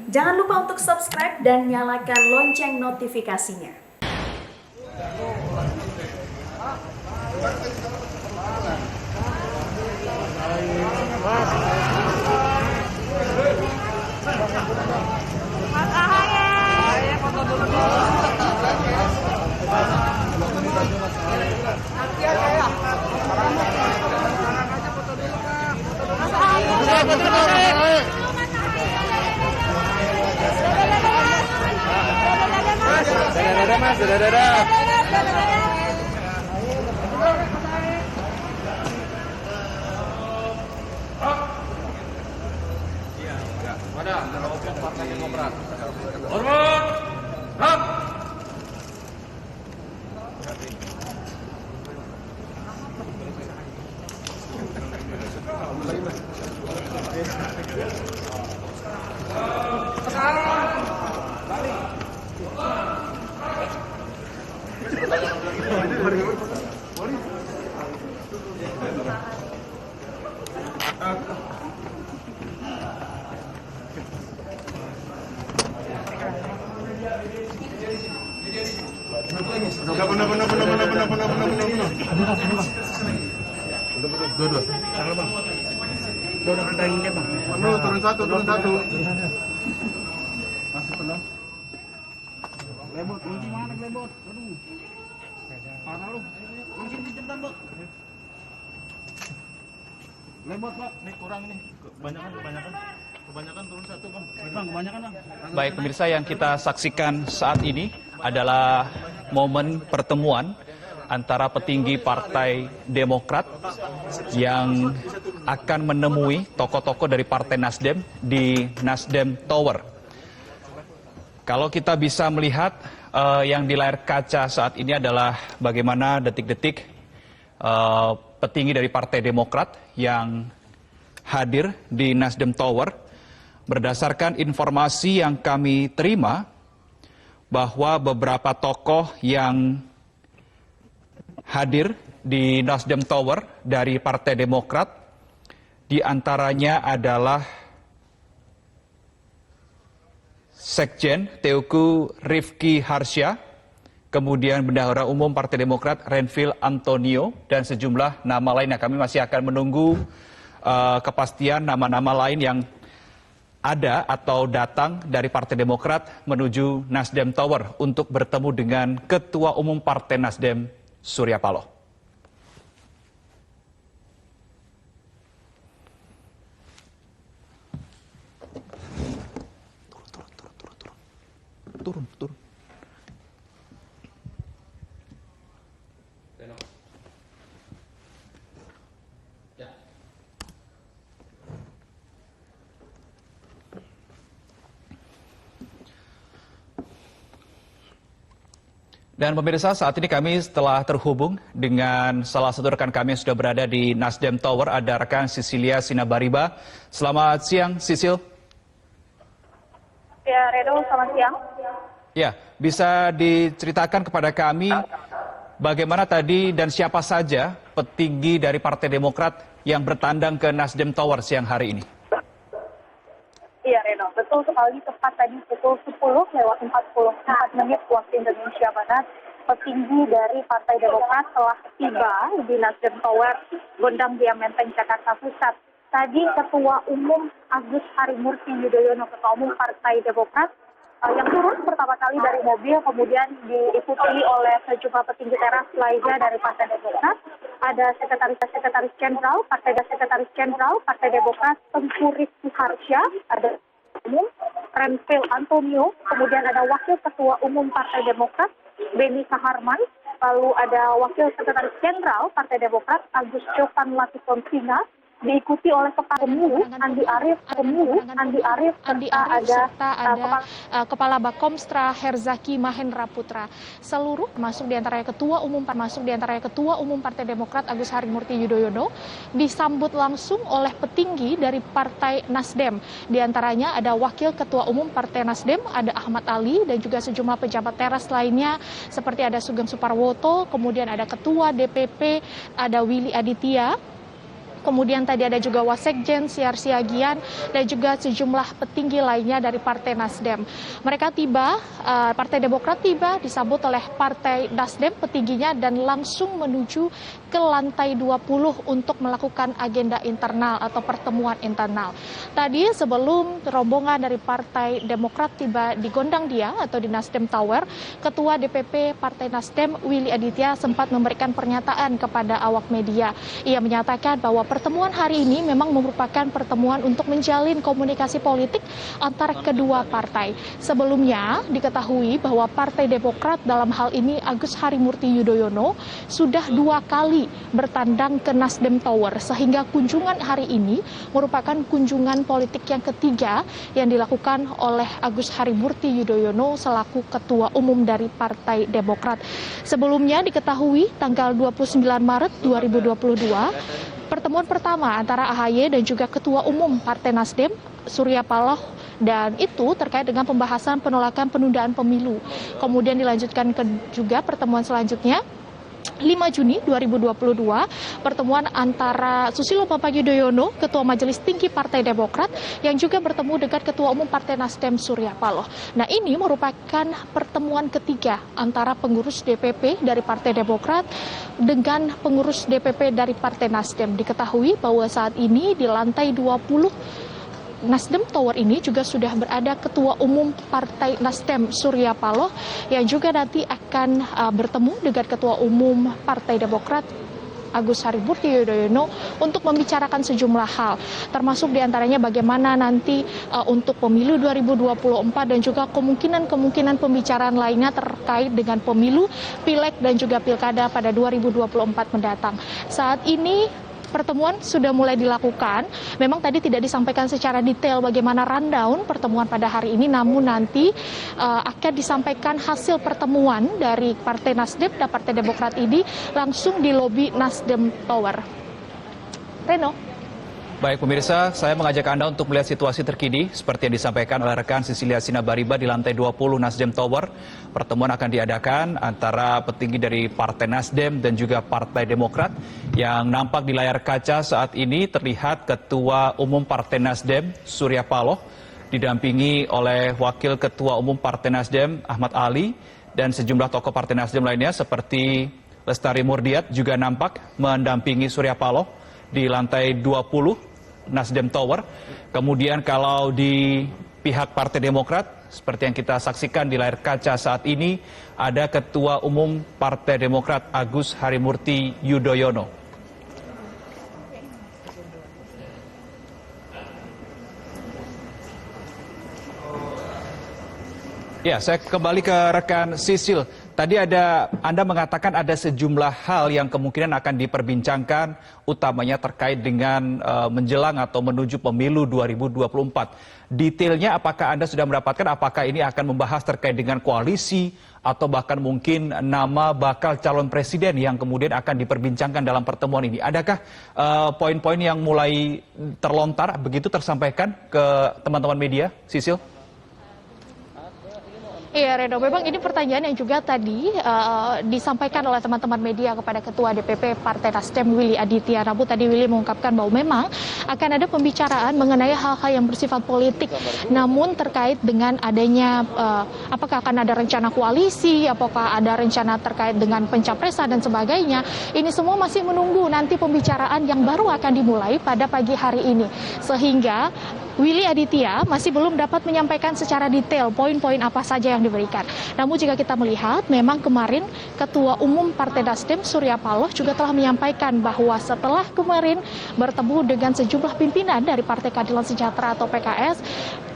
Jangan lupa untuk subscribe dan nyalakan lonceng notifikasinya. Partai Demokrat. Hormat. Hak. Turun satu. Masih penuh. Lebot, kunci mana lebot? Aduh. Mana lu? Kunci dicepetan, Bot. Lebot, Pak. Nih kurang nih. Kebanyakan turun satu, Bang. Bang, kebanyakan, Bang. Baik pemirsa, yang kita saksikan saat ini adalah momen pertemuan antara petinggi Partai Demokrat yang akan menemui tokoh-tokoh dari Partai Nasdem di Nasdem Tower. Kalau kita bisa melihat yang di layar kaca saat ini adalah bagaimana detik-detik petinggi dari Partai Demokrat yang hadir di Nasdem Tower. Berdasarkan informasi yang kami terima bahwa beberapa tokoh yang hadir di Nasdem Tower dari Partai Demokrat, di antaranya adalah Sekjen Teuku Rifki Harsha, kemudian Bendahara Umum Partai Demokrat Renvil Antonio, dan sejumlah nama lainnya. Kami masih akan menunggu kepastian nama-nama lain yang ada atau datang dari Partai Demokrat menuju Nasdem Tower untuk bertemu dengan Ketua Umum Partai Nasdem, Surya Paloh. Turun. Dan pemirsa, saat ini kami telah terhubung dengan salah satu rekan kami yang sudah berada di Nasdem Tower, ada rekan Cecilia Sinabariba. Selamat siang, Sisil. Ya, Redo, selamat siang. Ya, bisa diceritakan kepada kami bagaimana tadi dan siapa saja petinggi dari Partai Demokrat yang bertandang ke Nasdem Tower siang hari ini? Iya, Reno, betul sekali, tepat tadi pukul 10:44 waktu Indonesia Barat, petinggi dari Partai Demokrat telah tiba di Nasdem Tower, Gondang Dia Menteng, Jakarta Pusat. Tadi Ketua Umum Agus Harimurti Yudhoyono, Ketua Umum Partai Demokrat, yang turun pertama kali dari mobil, kemudian diikuti oleh sejumlah petinggi teras lainnya dari Partai Demokrat. Ada Sekretaris Jenderal Partai Demokrat Teuku Rifki Harsha, ada Umum Renvil Antonio, kemudian ada Wakil Ketua Umum Partai Demokrat Beni Kaharman, lalu ada Wakil Sekretaris Jenderal Partai Demokrat Agus Jovan Latifonsina, diikuti oleh Kepala Pemilu Andi Arief, serta ada Kepala Bakomstra Herzaki Mahendra Putra. Seluruh masuk diantaranya Ketua Umum Partai Demokrat Agus Harimurti Yudhoyono disambut langsung oleh petinggi dari Partai Nasdem. Di antaranya ada Wakil Ketua Umum Partai Nasdem, ada Ahmad Ali, dan juga sejumlah pejabat teras lainnya seperti ada Sugeng Suparwoto, kemudian ada Ketua DPP, ada Willy Aditya, kemudian tadi ada juga Wasekjen, Siar Siagian, dan juga sejumlah petinggi lainnya dari Partai Nasdem. Mereka tiba, Partai Demokrat tiba, disambut oleh Partai Nasdem petingginya dan langsung menuju ke lantai 20 untuk melakukan agenda internal atau pertemuan internal. Tadi sebelum rombongan dari Partai Demokrat tiba di Gondang Dia atau di Nasdem Tower, Ketua DPP Partai Nasdem Willy Aditya sempat memberikan pernyataan kepada awak media. Ia menyatakan bahwa pertemuan hari ini memang merupakan pertemuan untuk menjalin komunikasi politik antara kedua partai. Sebelumnya diketahui bahwa Partai Demokrat dalam hal ini Agus Harimurti Yudhoyono sudah 2 kali bertandang ke Nasdem Tower, sehingga kunjungan hari ini merupakan kunjungan politik yang ketiga yang dilakukan oleh Agus Harimurti Yudhoyono selaku Ketua Umum dari Partai Demokrat. Sebelumnya diketahui tanggal 29 Maret 2022, pertemuan pertama antara AHY dan juga Ketua Umum Partai Nasdem Surya Paloh, dan itu terkait dengan pembahasan penolakan penundaan pemilu. Kemudian dilanjutkan juga pertemuan selanjutnya 5 Juni 2022, pertemuan antara Susilo Bambang Yudhoyono, Ketua Majelis Tinggi Partai Demokrat, yang juga bertemu dengan Ketua Umum Partai Nasdem Surya Paloh. Nah, ini merupakan pertemuan ketiga antara pengurus DPP dari Partai Demokrat dengan pengurus DPP dari Partai Nasdem. Diketahui bahwa saat ini di lantai 20 Nasdem Tower ini juga sudah berada Ketua Umum Partai Nasdem Surya Paloh yang juga nanti akan bertemu dengan Ketua Umum Partai Demokrat Agus Harimurti Yudhoyono untuk membicarakan sejumlah hal, termasuk diantaranya bagaimana nanti untuk pemilu 2024 dan juga kemungkinan pembicaraan lainnya terkait dengan pemilu, pileg dan juga pilkada pada 2024 mendatang. Saat ini pertemuan sudah mulai dilakukan. Memang tadi tidak disampaikan secara detail bagaimana rundown pertemuan pada hari ini, namun nanti akan disampaikan hasil pertemuan dari Partai Nasdem dan Partai Demokrat ini langsung di lobi Nasdem Tower. Reno. Baik pemirsa, saya mengajak Anda untuk melihat situasi terkini seperti yang disampaikan oleh rekan Sisilia Sinabariba di lantai 20 Nasdem Tower. Pertemuan akan diadakan antara petinggi dari Partai Nasdem dan juga Partai Demokrat. Yang nampak di layar kaca saat ini terlihat Ketua Umum Partai Nasdem Surya Paloh didampingi oleh Wakil Ketua Umum Partai Nasdem Ahmad Ali dan sejumlah tokoh Partai Nasdem lainnya seperti Lestari Murdiat juga nampak mendampingi Surya Paloh di lantai 20 Nasdem Tower. Kemudian kalau di pihak Partai Demokrat, seperti yang kita saksikan di layar kaca saat ini, ada Ketua Umum Partai Demokrat Agus Harimurti Yudhoyono. Ya, saya kembali ke rekan Sisil. Tadi Anda mengatakan ada sejumlah hal yang kemungkinan akan diperbincangkan, utamanya terkait dengan menjelang atau menuju pemilu 2024. Detailnya apakah Anda sudah mendapatkan, apakah ini akan membahas terkait dengan koalisi, atau bahkan mungkin nama bakal calon presiden yang kemudian akan diperbincangkan dalam pertemuan ini? Adakah poin-poin yang mulai terlontar, begitu tersampaikan ke teman-teman media, Sisil? Iya Reno, memang ini pertanyaan yang juga tadi disampaikan oleh teman-teman media kepada Ketua DPP Partai Nasdem Willy Aditya. Namun tadi Willy mengungkapkan bahwa memang akan ada pembicaraan mengenai hal-hal yang bersifat politik. Namun terkait dengan adanya apakah akan ada rencana koalisi, apakah ada rencana terkait dengan pencapresan dan sebagainya, ini semua masih menunggu nanti pembicaraan yang baru akan dimulai pada pagi hari ini. Sehingga Willy Aditya masih belum dapat menyampaikan secara detail poin-poin apa saja yang diberikan. Namun jika kita melihat, memang kemarin Ketua Umum Partai Nasdem Surya Paloh juga telah menyampaikan bahwa setelah kemarin bertemu dengan sejumlah pimpinan dari Partai Keadilan Sejahtera atau PKS,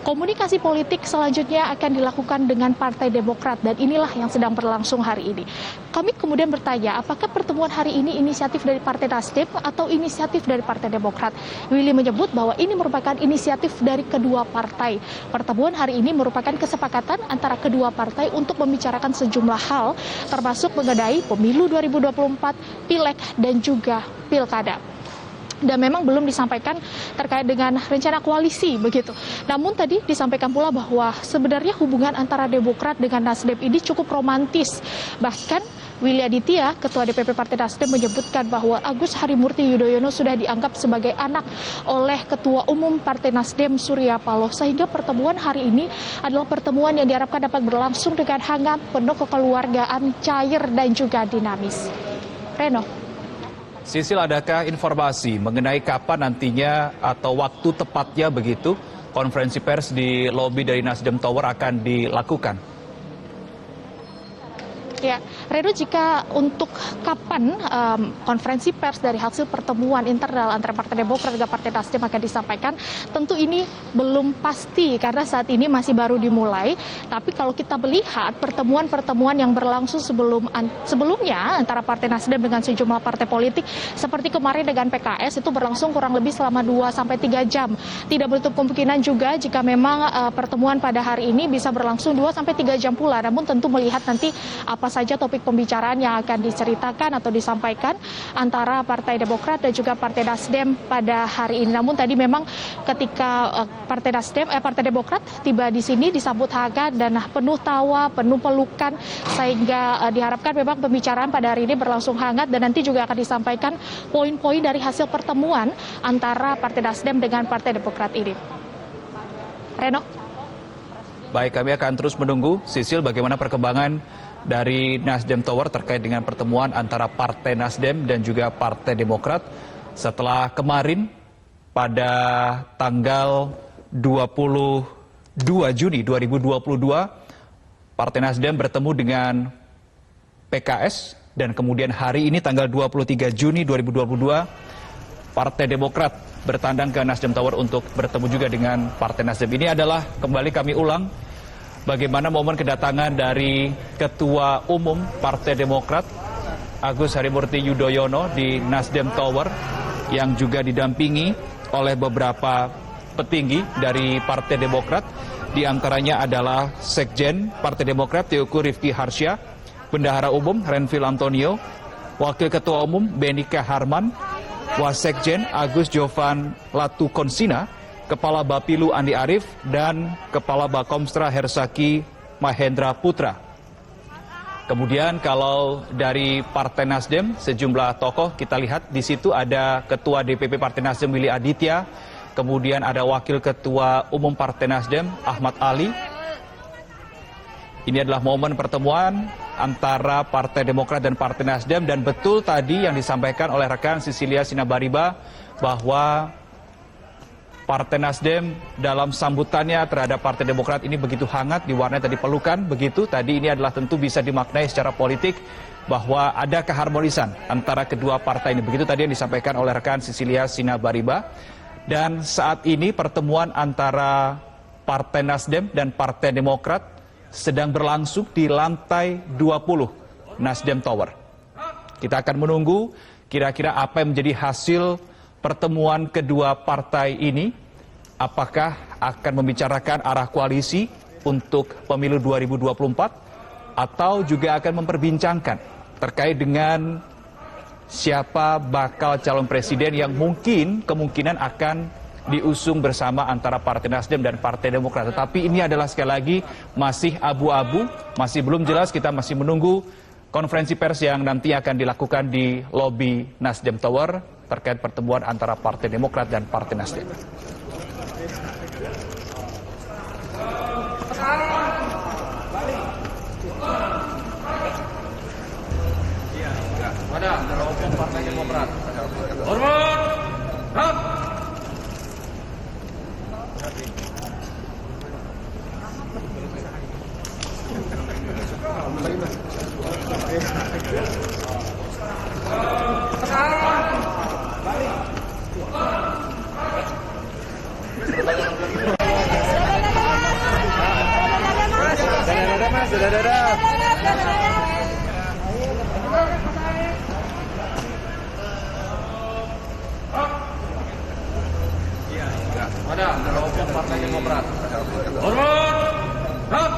komunikasi politik selanjutnya akan dilakukan dengan Partai Demokrat, dan inilah yang sedang berlangsung hari ini. Kami kemudian bertanya, apakah pertemuan hari ini inisiatif dari Partai Nasdem atau inisiatif dari Partai Demokrat? Willy menyebut bahwa ini merupakan inisiatif dari kedua partai. Pertemuan hari ini merupakan kesepakatan antara kedua partai untuk membicarakan sejumlah hal, termasuk mengenai pemilu 2024, pileg dan juga pilkada. dan memang belum disampaikan terkait dengan rencana koalisi begitu. Namun tadi disampaikan pula bahwa sebenarnya hubungan antara Demokrat dengan Nasdem ini cukup romantis. Bahkan Willy Aditya, Ketua DPP Partai Nasdem, menyebutkan bahwa Agus Harimurti Yudhoyono sudah dianggap sebagai anak oleh Ketua Umum Partai Nasdem Surya Paloh, sehingga pertemuan hari ini adalah pertemuan yang diharapkan dapat berlangsung dengan hangat, penuh kekeluargaan, cair, dan juga dinamis. Reno. Sisil, adakah informasi mengenai kapan nantinya atau waktu tepatnya begitu konferensi pers di lobi dari Nasdem Tower akan dilakukan? Ya, Reno, jika untuk kapan konferensi pers dari hasil pertemuan internal antara Partai Demokrat dan Partai Nasdem akan disampaikan, tentu ini belum pasti karena saat ini masih baru dimulai. Tapi kalau kita melihat pertemuan-pertemuan yang berlangsung sebelumnya antara Partai Nasdem dengan sejumlah partai politik seperti kemarin dengan PKS itu berlangsung kurang lebih selama 2-3 jam. Tidak menutup kemungkinan juga jika memang pertemuan pada hari ini bisa berlangsung 2-3 jam pula. Namun tentu melihat nanti apa saja topik pembicaraan yang akan diceritakan atau disampaikan antara Partai Demokrat dan juga Partai Nasdem pada hari ini. Namun tadi memang ketika Partai Demokrat tiba di sini disambut hangat dan penuh tawa, penuh pelukan, sehingga diharapkan memang pembicaraan pada hari ini berlangsung hangat dan nanti juga akan disampaikan poin-poin dari hasil pertemuan antara Partai Nasdem dengan Partai Demokrat ini. Reno. Baik, kami akan terus menunggu, Sisil, bagaimana perkembangan dari Nasdem Tower terkait dengan pertemuan antara Partai Nasdem dan juga Partai Demokrat setelah kemarin pada tanggal 22 Juni 2022 Partai Nasdem bertemu dengan PKS dan kemudian hari ini tanggal 23 Juni 2022 Partai Demokrat bertandang ke Nasdem Tower untuk bertemu juga dengan Partai Nasdem. Ini adalah, kembali kami ulang, bagaimana momen kedatangan dari Ketua Umum Partai Demokrat Agus Harimurti Yudhoyono di Nasdem Tower yang juga didampingi oleh beberapa petinggi dari Partai Demokrat. Di antaranya adalah Sekjen Partai Demokrat Teuku Rifki Harsya, Bendahara Umum Renvil Antonio, Wakil Ketua Umum Benika Harman, Wasekjen Agus Jovan Latukonsina, Kepala Bapilu Andi Arief, dan Kepala Bakomstra Herzaki Mahendra Putra. Kemudian kalau dari Partai Nasdem, sejumlah tokoh kita lihat di situ ada Ketua DPP Partai Nasdem Willy Aditya, kemudian ada Wakil Ketua Umum Partai Nasdem Ahmad Ali. Ini adalah momen pertemuan antara Partai Demokrat dan Partai Nasdem, dan betul tadi yang disampaikan oleh rekan Cecilia Sinabariba bahwa Partai Nasdem dalam sambutannya terhadap Partai Demokrat ini begitu hangat, diwarnai tadi pelukan, begitu. Tadi ini adalah tentu bisa dimaknai secara politik bahwa ada keharmonisan antara kedua partai ini. Begitu tadi yang disampaikan oleh rekan Cecilia Sinabariba. Dan saat ini pertemuan antara Partai Nasdem dan Partai Demokrat sedang berlangsung di lantai 20 Nasdem Tower. Kita akan menunggu kira-kira apa yang menjadi hasil pertemuan kedua partai ini. Apakah akan membicarakan arah koalisi untuk pemilu 2024 atau juga akan memperbincangkan terkait dengan siapa bakal calon presiden yang kemungkinan akan diusung bersama antara Partai Nasdem dan Partai Demokrat. Tetapi ini adalah sekali lagi masih abu-abu, masih belum jelas. Kita masih menunggu konferensi pers yang nanti akan dilakukan di lobi Nasdem Tower terkait pertemuan antara Partai Demokrat dan Partai Nasdem. Partai Demokrat. Hormat. Partai Demokrat. Hormat.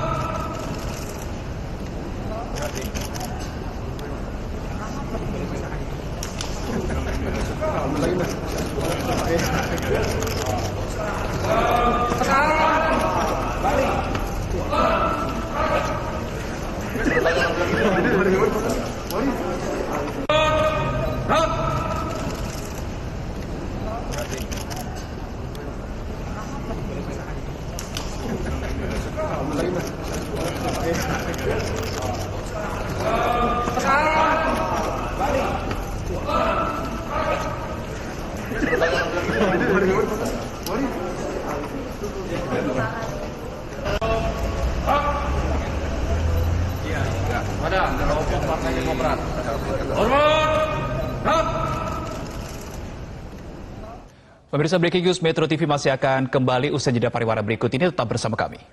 Pemirsa Breaking News Metro TV masih akan kembali usai jeda pariwara berikut ini, tetap bersama kami.